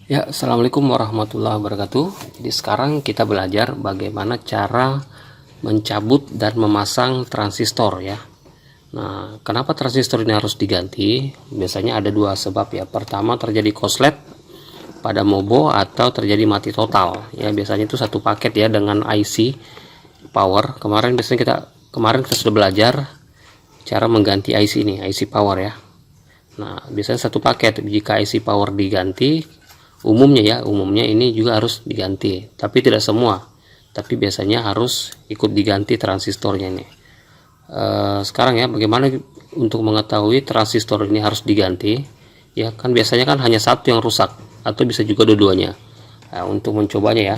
Ya, assalamualaikum warahmatullahi wabarakatuh. Jadi sekarang kita belajar bagaimana cara mencabut dan memasang transistor ya. Nah, kenapa transistor ini harus diganti? Biasanya ada dua sebab ya. Pertama, terjadi korslet pada mobo atau terjadi mati total. Ya, biasanya itu satu paket ya dengan IC power. Kemarin kita sudah belajar cara mengganti IC ini, IC power ya. Nah, biasanya satu paket. Jika IC power diganti, umumnya ini juga harus diganti, tapi tidak semua, tapi biasanya harus ikut diganti transistornya ini. Sekarang ya, bagaimana untuk mengetahui transistor ini harus diganti ya, kan biasanya kan hanya satu yang rusak atau bisa juga dua-duanya. Nah, untuk mencobanya ya,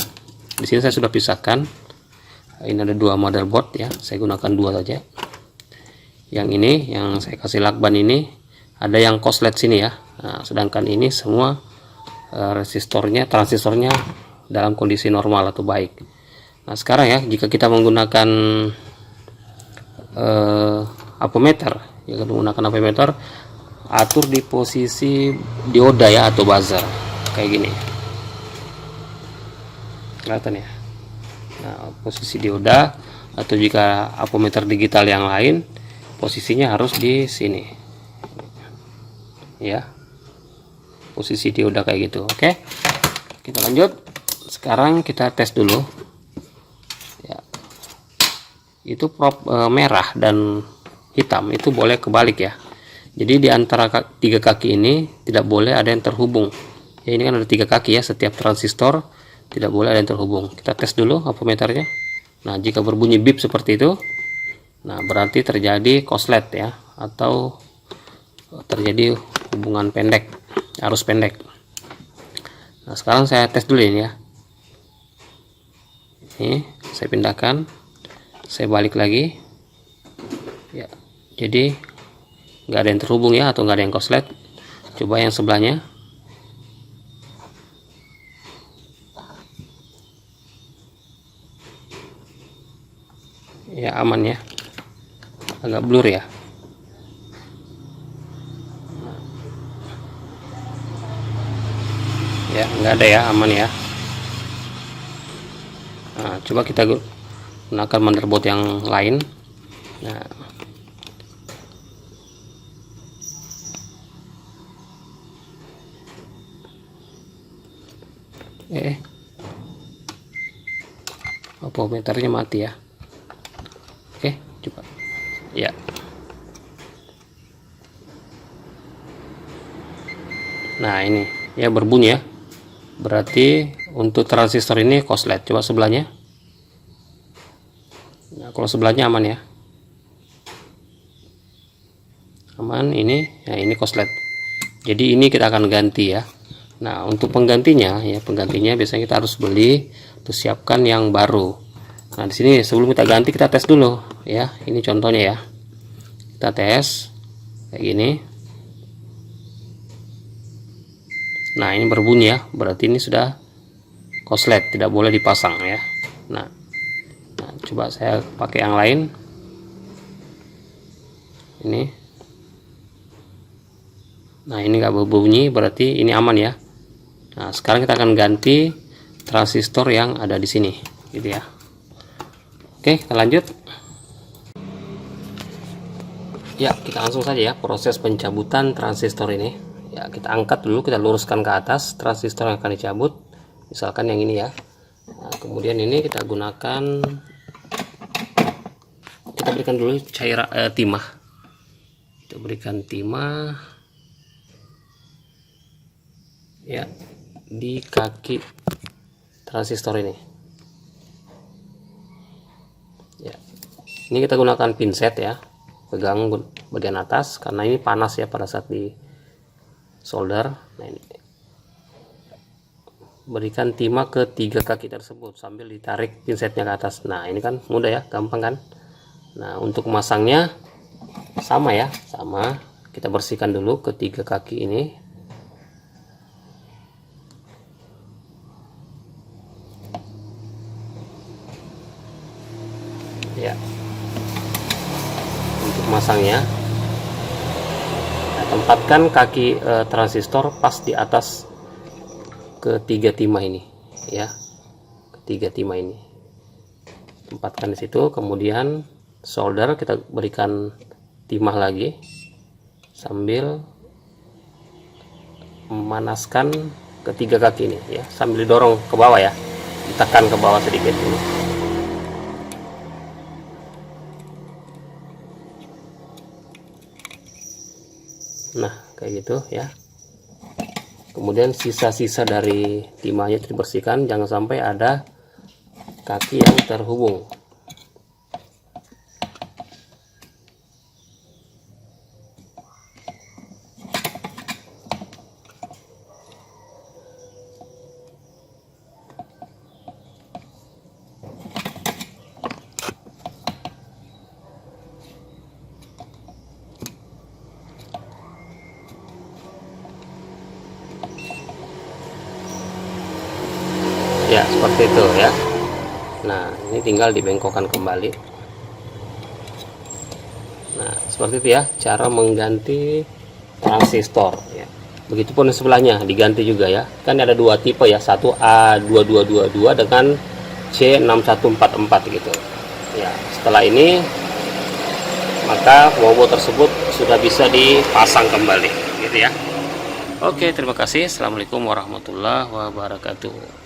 di sini saya sudah pisahkan. Ini ada dua motherboard ya, saya gunakan dua saja. Yang ini yang saya kasih lakban ini ada yang korslet sini ya. Nah, sedangkan ini semua transistornya dalam kondisi normal atau baik. Nah, sekarang ya, jika kita menggunakan ampermeter, atur di posisi dioda ya atau buzzer kayak gini, kelihatan ya. Nah, posisi dioda, atau jika ampermeter digital yang lain, posisinya harus di sini ya, posisi dioda kayak gitu. Oke, kita lanjut. Sekarang kita tes dulu ya. Itu merah dan hitam itu boleh kebalik ya. Jadi di antara tiga kaki ini tidak boleh ada yang terhubung ya. Ini kan ada tiga kaki ya, setiap transistor tidak boleh ada yang terhubung. Kita tes dulu ampermeternya. Nah, jika berbunyi bip seperti itu, nah berarti terjadi korslet ya, atau terjadi hubungan pendek, arus pendek. Nah, sekarang saya tes dulu ini ya. Ini saya pindahkan, saya balik lagi ya. Jadi nggak ada yang terhubung ya, atau nggak ada yang korslet. Coba yang sebelahnya. Ya, aman ya, agak blur ya. Ya, nggak ada ya, aman ya. Nah, coba kita gunakan motherboard yang lain. Nah, ampermeternya mati ya. Oke, coba ya. Nah, ini ya berbunyi ya, berarti untuk transistor ini korslet. Coba sebelahnya. Nah, kalau sebelahnya aman ya, aman. Ini ya, ini korslet. Jadi ini kita akan ganti ya. Nah, untuk penggantinya biasanya kita harus beli, terus siapkan yang baru. Nah, di sini sebelum kita ganti, kita tes dulu ya. Ini contohnya ya, kita tes kayak gini. Nah, ini berbunyi ya, berarti ini sudah korslet, tidak boleh dipasang ya. Nah, coba saya pakai yang lain. Ini, nah ini nggak berbunyi, berarti ini aman ya. Nah, sekarang kita akan ganti transistor yang ada di sini gitu ya. Oke, kita lanjut ya. Kita langsung saja ya, proses pencabutan transistor ini ya. Kita angkat dulu, kita luruskan ke atas transistor yang akan dicabut, misalkan yang ini ya. Nah, kemudian ini kita gunakan, kita berikan dulu cairan timah. Kita berikan timah ya di kaki transistor ini ya. Ini kita gunakan pinset ya, pegang bagian atas karena ini panas ya pada saat di solder. Nah, ini berikan timah ke tiga kaki tersebut sambil ditarik pinsetnya ke atas. Nah, ini kan mudah ya, gampang kan. Nah, untuk memasangnya sama ya, sama. Kita bersihkan dulu ketiga kaki ini. Ya. Untuk masangnya, nah, tempatkan kaki transistor pas di atas ketiga timah ini ya, ketiga timah ini tempatkan di situ. Kemudian solder, kita berikan timah lagi sambil memanaskan ketiga kaki ini ya, sambil didorong ke bawah ya, ditekan ke bawah sedikit ini. Nah kayak gitu ya. Kemudian sisa-sisa dari timahnya itu dibersihkan, jangan sampai ada kaki yang terhubung. Ya seperti itu ya. Nah ini tinggal dibengkokkan kembali. Nah seperti itu ya cara mengganti transistor ya. Begitupun sebelahnya diganti juga ya, kan ada dua tipe ya, satu A2222 dengan C6144 gitu ya. Setelah ini maka bobo tersebut sudah bisa dipasang kembali gitu ya. Oke, terima kasih. Assalamualaikum warahmatullahi wabarakatuh.